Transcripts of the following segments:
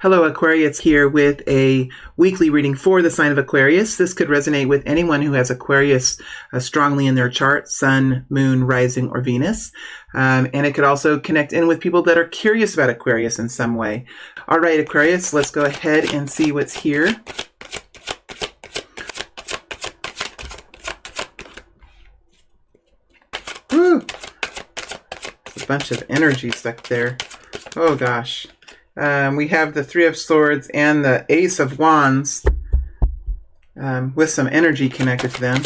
Hello, Aquarius here with a weekly reading for the sign of Aquarius. This could resonate with anyone who has Aquarius strongly in their chart, Sun, Moon, Rising, or Venus. And it could also connect in with people that are curious about Aquarius in some way. All right, Aquarius, let's go ahead and see what's here. Woo! There's a bunch of energy stuck there. Oh, gosh. We have the Three of Swords and the Ace of Wands with some energy connected to them.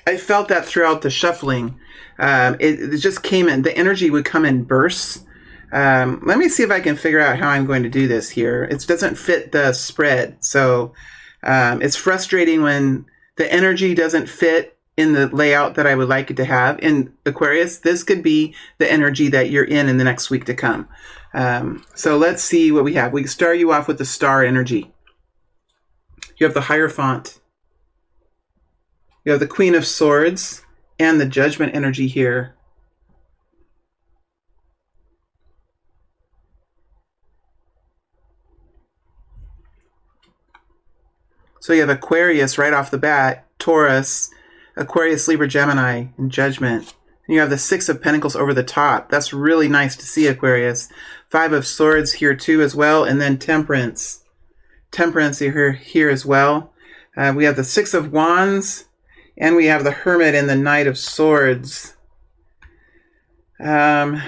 I felt that throughout the shuffling. It just came in. The energy would come in bursts. Let me see if I can figure out how I'm going to do this here. It doesn't fit the spread. So it's frustrating when the energy doesn't fit in the layout that I would like it to have. In Aquarius, this could be the energy that you're in the next week to come. So let's see what we have. We can start you off with the star energy. You have the Hierophant. You have the Queen of Swords and the Judgment energy here. So you have Aquarius right off the bat, Taurus, Aquarius, Libra, Gemini, and Judgment. And you have the Six of Pentacles over the top. That's really nice to see, Aquarius. Five of Swords here too as well. And then Temperance. Temperance here as well. We have the Six of Wands. And we have the Hermit and the Knight of Swords. Okay.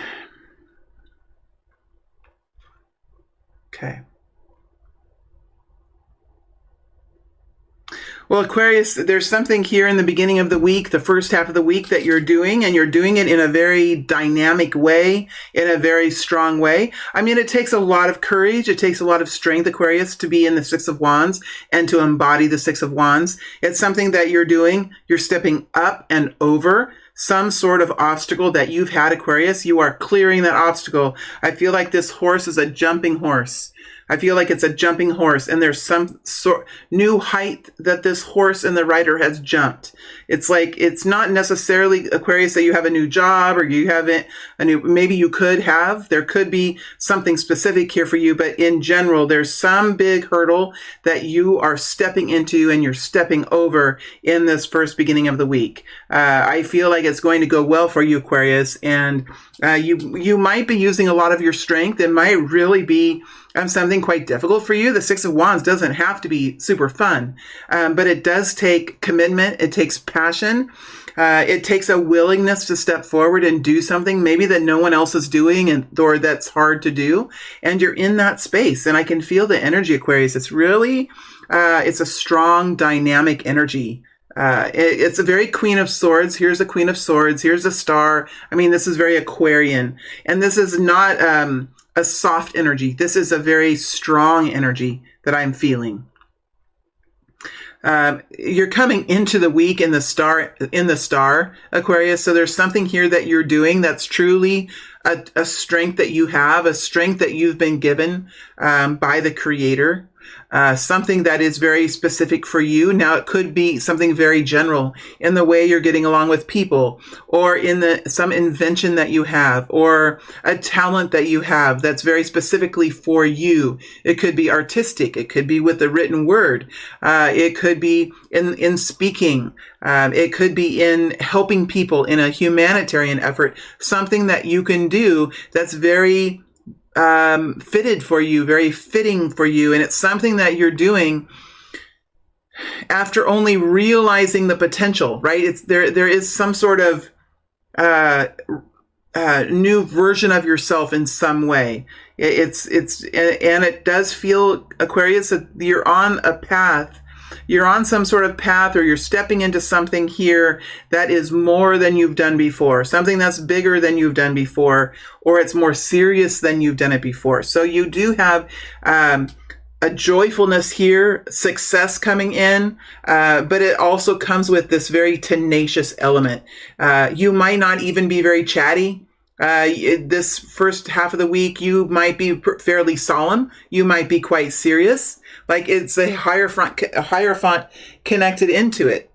Well, Aquarius, there's something here in the beginning of the week, the first half of the week that you're doing, and you're doing it in a very dynamic way, in a very strong way. I mean, it takes a lot of courage. It takes a lot of strength, Aquarius, to be in the Six of Wands and to embody the Six of Wands. It's something that you're doing. You're stepping up and over some sort of obstacle that you've had, Aquarius. You are clearing that obstacle. I feel like this horse is a jumping horse. I feel like it's a jumping horse, and there's some sort new height that this horse and the rider has jumped. It's like, it's not necessarily, Aquarius, that you have a new job or you haven't a new, maybe you could have, there could be something specific here for you, but in general, there's some big hurdle that you are stepping into and you're stepping over in this first beginning of the week. I feel like it's going to go well for you, Aquarius, and you might be using a lot of your strength. It might really be something quite difficult for you. The Six of Wands doesn't have to be super fun, but it does take commitment. It takes passion. It takes a willingness to step forward and do something maybe that no one else is doing, or that's hard to do. And you're in that space. And I can feel the energy, Aquarius. It's really, it's a strong, dynamic energy. It's a very Queen of Swords. Here's a Queen of Swords. Here's a star. I mean, this is very Aquarian. And this is not a soft energy. This is a very strong energy that I'm feeling. You're coming into the week in the star, Aquarius. So there's something here that you're doing that's truly a strength that you have, a strength that you've been given by the Creator. Something that is very specific for you. Now, it could be something very general in the way you're getting along with people, or in some invention that you have, or a talent that you have that's very specifically for you. It could be artistic. It could be with the written word. It could be in speaking. It could be in helping people in a humanitarian effort. Something that you can do that's very fitted for you, very fitting for you. And it's something that you're doing after only realizing the potential, right? It's there is some sort of new version of yourself in some way. And it does feel, Aquarius, that you're on a path. You're on some sort of path, or you're stepping into something here that is more than you've done before, something that's bigger than you've done before, or it's more serious than you've done it before. So you do have a joyfulness here, success coming in, but it also comes with this very tenacious element. You might not even be very chatty. This first half of the week, you might be fairly solemn. You might be quite serious. Like it's a Hierophant connected into it.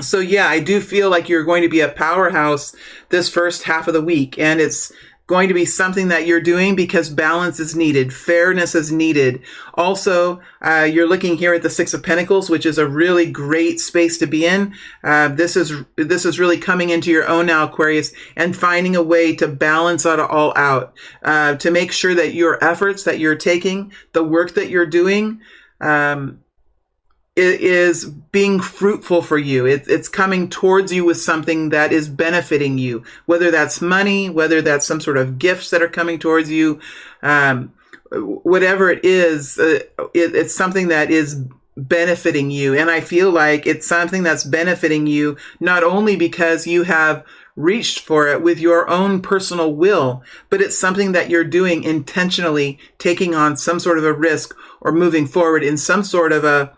So yeah, I do feel like you're going to be a powerhouse this first half of the week. And it's going to be something that you're doing because balance is needed, fairness is needed. Also, you're looking here at the Six of Pentacles, which is a really great space to be in. This is really coming into your own now, Aquarius, and finding a way to balance it all out, to make sure that your efforts that you're taking, the work that you're doing, it is being fruitful for you. It's coming towards you with something that is benefiting you, whether that's money, whether that's some sort of gifts that are coming towards you, whatever it is, it's something that is benefiting you. And I feel like it's something that's benefiting you not only because you have reached for it with your own personal will, but it's something that you're doing intentionally, taking on some sort of a risk or moving forward in some sort of a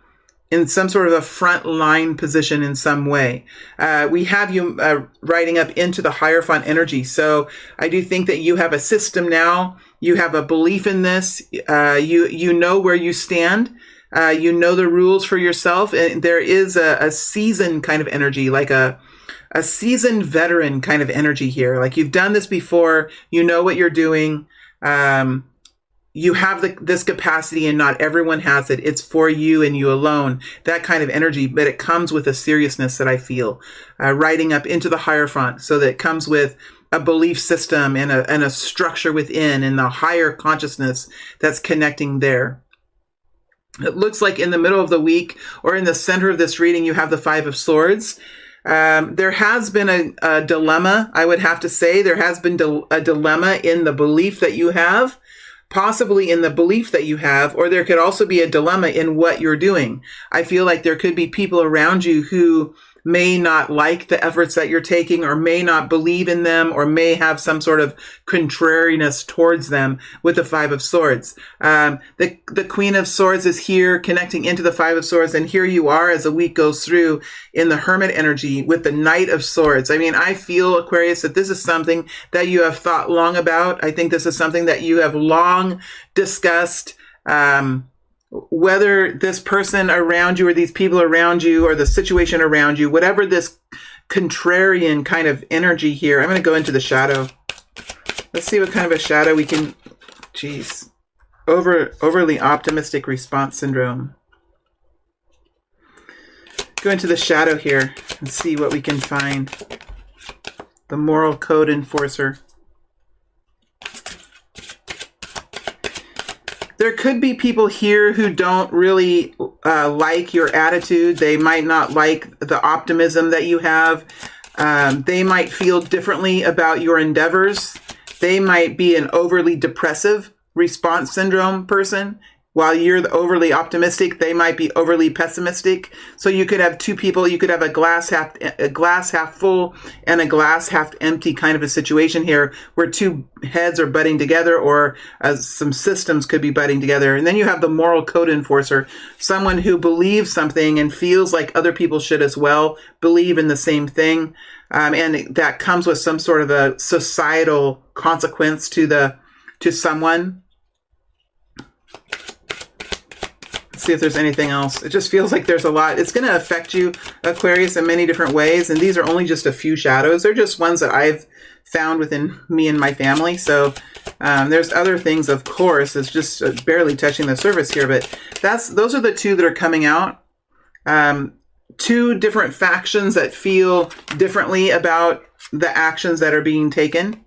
front line position in some way. We have you riding up into the Hierophant energy. So I do think that you have a system now. You have a belief in this. You know where you stand. You know the rules for yourself. And there is a seasoned kind of energy, like a seasoned veteran kind of energy here. Like you've done this before. You know what you're doing. You have this capacity and not everyone has it. It's for you and you alone, that kind of energy, but it comes with a seriousness that I feel, riding up into the Hierophant. So that it comes with a belief system and a structure within and the higher consciousness that's connecting there. It looks like in the middle of the week or in the center of this reading, you have the Five of Swords. There has been a dilemma, I would have to say. There has been a dilemma in the belief that you have, possibly in the belief that you have, or there could also be a dilemma in what you're doing. I feel like there could be people around you who may not like the efforts that you're taking, or may not believe in them, or may have some sort of contrariness towards them with the Five of Swords. The Queen of Swords is here connecting into the Five of Swords, and here you are as the week goes through in the Hermit energy with the Knight of Swords. I mean, I feel, Aquarius, that this is something that you have thought long about. I think this is something that you have long discussed. Whether this person around you or these people around you or the situation around you, whatever this contrarian kind of energy here, I'm going to go into the shadow. Let's see what kind of a shadow we can, overly optimistic response syndrome. Go into the shadow here and see what we can find. The moral code enforcer. There could be people here who don't really like your attitude. They might not like the optimism that you have. They might feel differently about your endeavors. They might be an overly depressive response syndrome person. While you're the overly optimistic, they might be overly pessimistic. So you could have two people. You could have a glass half full and a glass half empty kind of a situation here, where two heads are butting together, or some systems could be butting together. And then you have the moral code enforcer, someone who believes something and feels like other people should as well believe in the same thing, and that comes with some sort of a societal consequence to someone. See if there's anything else. It just feels like there's a lot. It's going to affect you, Aquarius, in many different ways. And these are only just a few shadows. They're just ones that I've found within me and my family. So there's other things, of course. It's just barely touching the surface here. But those are the two that are coming out. Two different factions that feel differently about the actions that are being taken.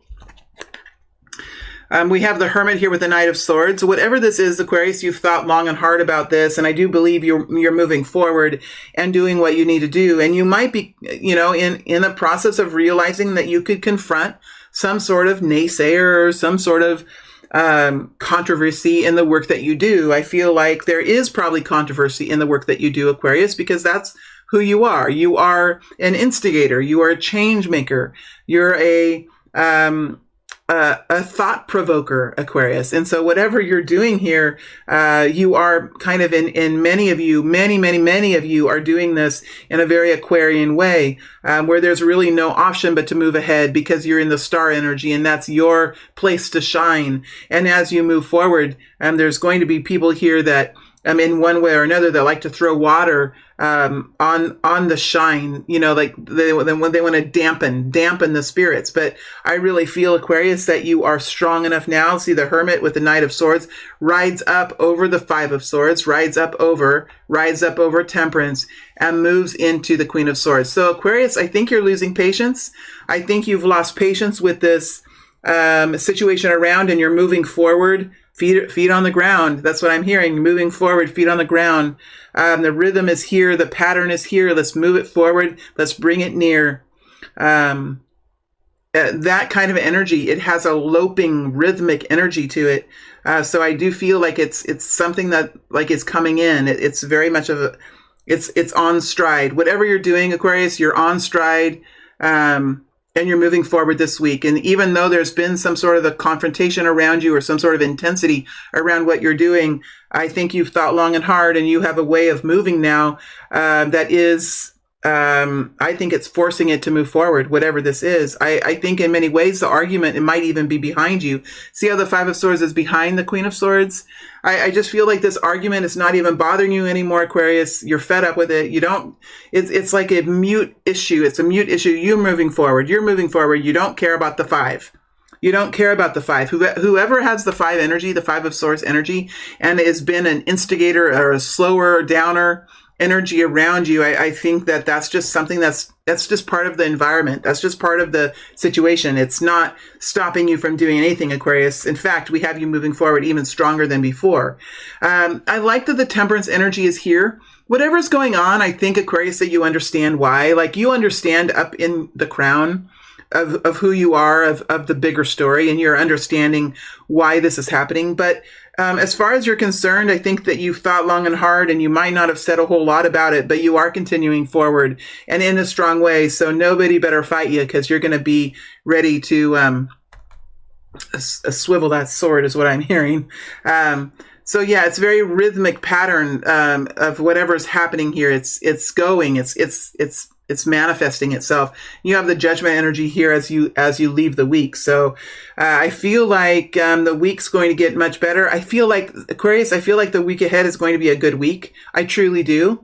We have the Hermit here with the Knight of Swords. Whatever this is, Aquarius, you've thought long and hard about this, and I do believe you're moving forward and doing what you need to do. And you might be, in the process of realizing that you could confront some sort of naysayer or some sort of controversy in the work that you do. I feel like there is probably controversy in the work that you do, Aquarius, because that's who you are. You are an instigator. You are a change maker. You're a thought provoker, Aquarius. And so whatever you're doing here, you are kind of in many of you, many of you are doing this in a very Aquarian way, where there's really no option but to move ahead because you're in the star energy and that's your place to shine. And as you move forward, there's going to be people here that in one way or another that like to throw water on the shine, like when they want to dampen the spirits. But I really feel, Aquarius, that you are strong enough now. See, the Hermit with the Knight of Swords rides up over the Five of Swords, rides up over Temperance, and moves into the Queen of Swords. So Aquarius, I think you're losing patience. I think you've lost patience with this situation around, and you're moving forward. Feet on the ground. That's what I'm hearing. Moving forward, feet on the ground. The rhythm is here. The pattern is here. Let's move it forward. Let's bring it near. That kind of energy. It has a loping, rhythmic energy to it. So I do feel like it's something that like is coming in. It's very much of a. It's on stride. Whatever you're doing, Aquarius, you're on stride. And you're moving forward this week. And even though there's been some sort of a confrontation around you or some sort of intensity around what you're doing, I think you've thought long and hard, and you have a way of moving now that is, I think it's forcing it to move forward, whatever this is. I think in many ways, the argument, it might even be behind you. See how the Five of Swords is behind the Queen of Swords? I just feel like this argument is not even bothering you anymore, Aquarius. You're fed up with it. It's like a mute issue. It's a mute issue. You're moving forward. You don't care about the five. You don't care about the five. Whoever has the five energy, the Five of Swords energy, and has been an instigator or a slower, downer energy around you, I think that's just something that's just part of the environment. That's just part of the situation. It's not stopping you from doing anything, Aquarius. In fact, we have you moving forward even stronger than before. I like that the Temperance energy is here. Whatever's going on, I think, Aquarius, that you understand why. Like, you understand up in the crown of who you are, of the bigger story, and you're understanding why this is happening. But as far as you're concerned, I think that you've thought long and hard, and you might not have said a whole lot about it, but you are continuing forward and in a strong way. So nobody better fight you, because you're going to be ready to swivel that sword, is what I'm hearing. So yeah, it's very rhythmic pattern of whatever's happening here. It's going. It's manifesting itself. You have the Judgment energy here as you leave the week. So I feel like the week's going to get much better. I feel like, Aquarius, the week ahead is going to be a good week. I truly do.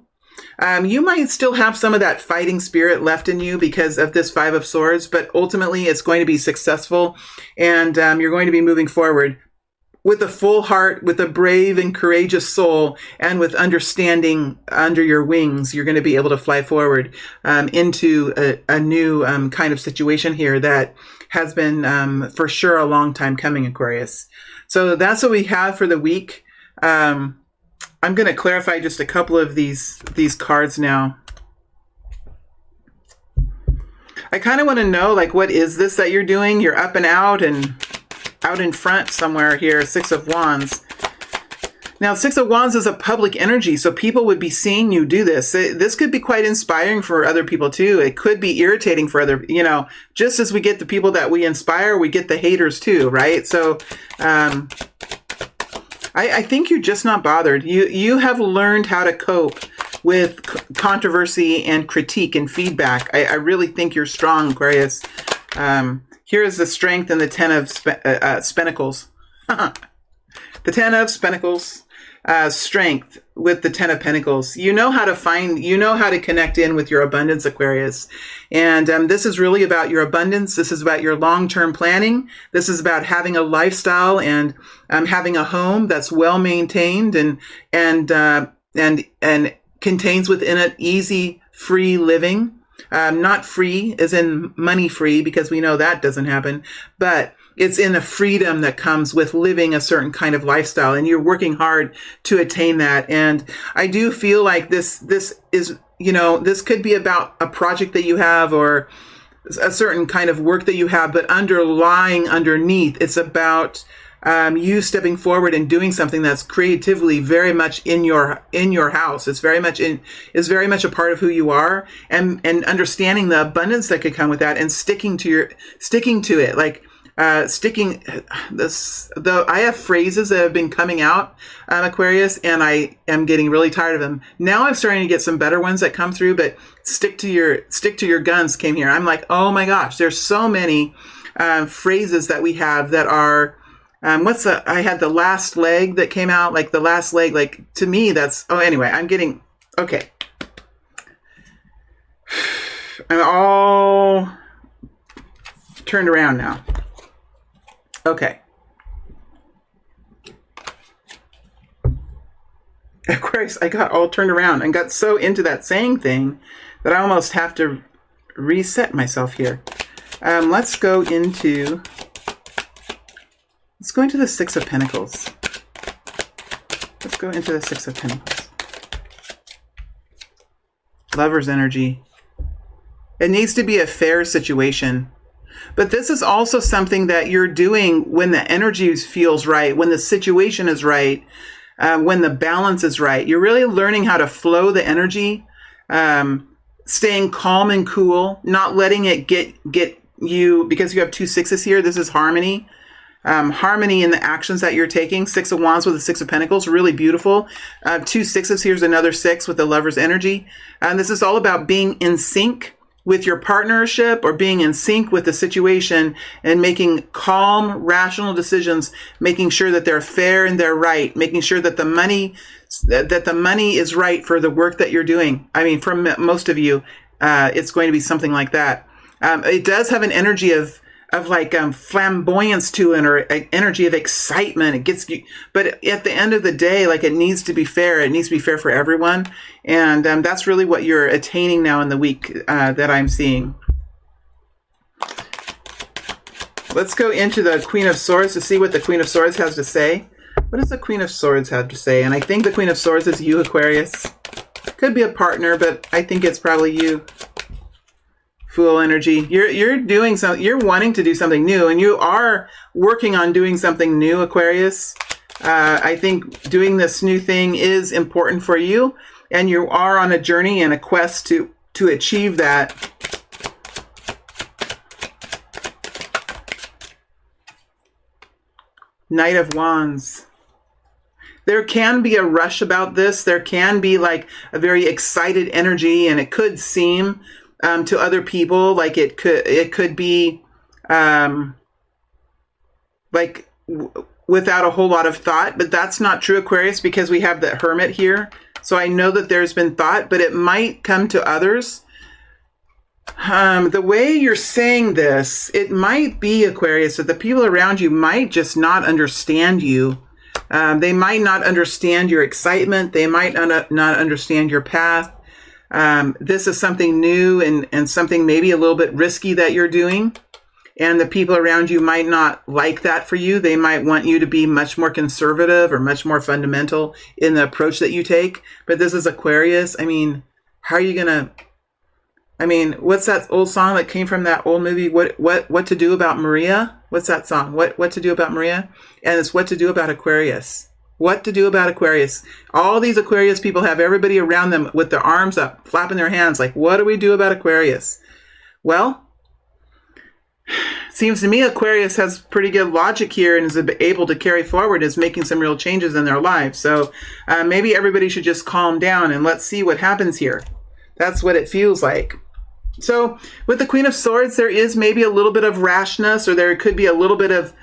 You might still have some of that fighting spirit left in you because of this Five of Swords, but ultimately it's going to be successful, and you're going to be moving forward with a full heart, with a brave and courageous soul, and with understanding under your wings. You're going to be able to fly forward into a new kind of situation here that has been for sure a long time coming, Aquarius. So that's what we have for the week. I'm going to clarify just a couple of these cards now. I kind of want to know, like, what is this that you're doing? You're up and out in front somewhere here. Six of Wands. Now, Six of Wands is a public energy, so people would be seeing you do this. This could be quite inspiring for other people too. It could be irritating for other, just as we get the people that we inspire, we get the haters too, right? So I think you're just not bothered. You have learned how to cope with controversy and critique and feedback. I really think you're strong, Aquarius. Here is the strength and the Ten of Pentacles. The Ten of Pentacles, strength with the Ten of Pentacles. You know how to connect in with your abundance, Aquarius. And this is really about your abundance. This is about your long-term planning. This is about having a lifestyle and having a home that's well maintained and contains within it easy, free living. Not free as in money free, because we know that doesn't happen, but it's in a freedom that comes with living a certain kind of lifestyle, and you're working hard to attain that. And I do feel like this is, this could be about a project that you have or a certain kind of work that you have, but underneath, it's about you stepping forward and doing something that's creatively very much in your house. It's very much a part of who you are, and understanding the abundance that could come with that, and sticking to it. Like I have phrases that have been coming out, Aquarius, and I am getting really tired of them. Now I'm starting to get some better ones that come through, but stick to your guns came here. I'm like, oh my gosh, there's so many phrases that we have that are. I had the last leg that came out, like the last leg, like to me, anyway, I'm getting, okay. I'm all turned around now. Okay. Aquarius, I got all turned around and got so into that saying thing that I almost have to reset myself here. Let's go into the Six of Pentacles. Let's go into the Six of Pentacles. Lover's energy. It needs to be a fair situation. But this is also something that you're doing when the energy feels right, when the situation is right, when the balance is right. You're really learning how to flow the energy, staying calm and cool, not letting it get you, because you have two sixes here. This is harmony. Harmony in the actions that you're taking. Six of Wands with the Six of Pentacles, really beautiful. Two sixes, here's another six with the Lover's energy. And this is all about being in sync with your partnership or being in sync with the situation and making calm, rational decisions, making sure that they're fair and they're right, making sure that the money is right for the work that you're doing. I mean, for most of you, it's going to be something like that. It does have an energy of flamboyance to it, or energy of excitement. It gets you, but at the end of the day, like, it needs to be fair. It needs to be fair for everyone, and that's really what you're attaining now in the week that I'm seeing. Let's go into the Queen of Swords to see what the Queen of Swords has to say. What does the Queen of Swords have to say? And I think the Queen of Swords is you, Aquarius. Could be a partner, but I think it's probably you. Fool energy. You're doing something. You're wanting to do something new, and you are working on doing something new, Aquarius. I think doing this new thing is important for you, and you are on a journey and a quest to achieve that. Knight of Wands. There can be a rush about this. There can be like a very excited energy, and it could seem to other people like it could be without a whole lot of thought, but that's not true, Aquarius, because we have the Hermit here. So I know that there's been thought, but it might come to others. The way you're saying this, it might be, Aquarius, that the people around you might just not understand you. They might not understand your excitement. They might not understand your path. This is something new and something maybe a little bit risky that you're doing. And the people around you might not like that for you. They might want you to be much more conservative or much more fundamental in the approach that you take. But this is Aquarius. I mean, how are you going to... I mean, what's that old song that came from that old movie? What to do about Maria? What's that song? What to do about Maria? And it's what to do about Aquarius. What to do about Aquarius. All these Aquarius people have everybody around them with their arms up, flapping their hands, like, what do we do about Aquarius? Well, seems to me Aquarius has pretty good logic here and is able to carry forward, is making some real changes in their lives. So maybe everybody should just calm down and let's see what happens here. That's what it feels like. So with the Queen of Swords, there is maybe a little bit of rashness, or there could be a little bit of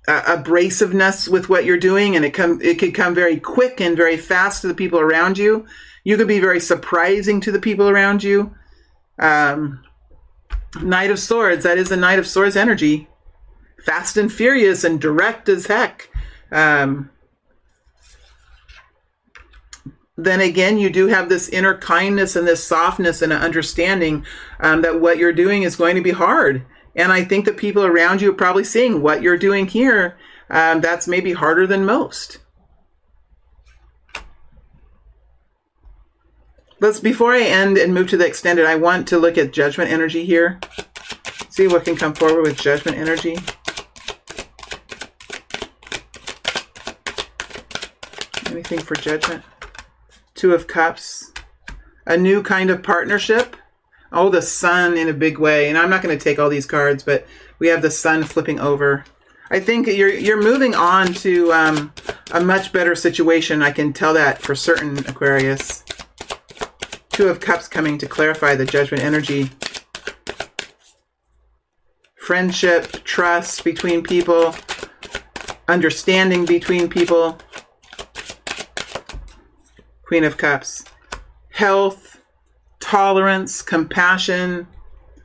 abrasiveness with what you're doing, and it could come very quick and very fast to the people around you. You could be very surprising to the people around you. Knight of Swords, that is the Knight of Swords energy. Fast and furious and direct as heck. Then again, you do have this inner kindness and this softness and an understanding that what you're doing is going to be hard. And I think the people around you are probably seeing what you're doing here. That's maybe harder than most. Before I end and move to the extended, I want to look at Judgment energy here. See what can come forward with Judgment energy. Anything for Judgment? Two of Cups. A new kind of partnership. Oh, the Sun in a big way. And I'm not going to take all these cards, but we have the Sun flipping over. I think you're moving on to a much better situation. I can tell that for certain, Aquarius. Two of Cups coming to clarify the Judgment energy. Friendship, trust between people, understanding between people. Queen of Cups. Health, tolerance, compassion,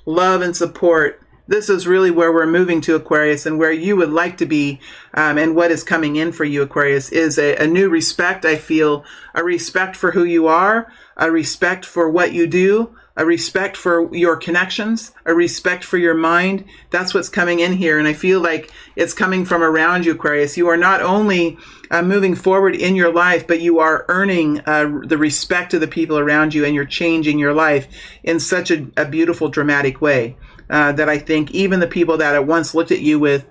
love, and support. This is really where we're moving to, Aquarius, and where you would like to be. And what is coming in for you, Aquarius, is a new respect. I feel a respect for who you are, a respect for what you do, a respect for your connections, a respect for your mind. That's what's coming in here. And I feel like it's coming from around you, Aquarius. You are not only moving forward in your life, but you are earning the respect of the people around you, and you're changing your life in such a beautiful, dramatic way. That I think even the people that at once looked at you with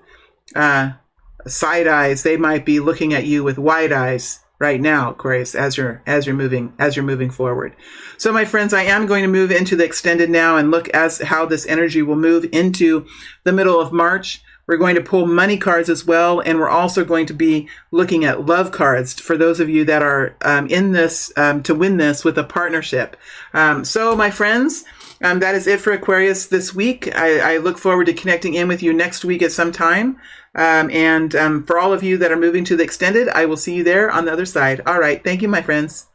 side eyes, they might be looking at you with wide eyes right now, Aquarius, as you're moving forward. So, my friends, I am going to move into the extended now and look as how this energy will move into the middle of March. We're going to pull money cards as well, and we're also going to be looking at love cards for those of you that are in this to win this with a partnership. So, my friends, that is it for Aquarius this week. I look forward to connecting in with you next week at some time. And for all of you that are moving to the extended, I will see you there on the other side. All right. Thank you, my friends.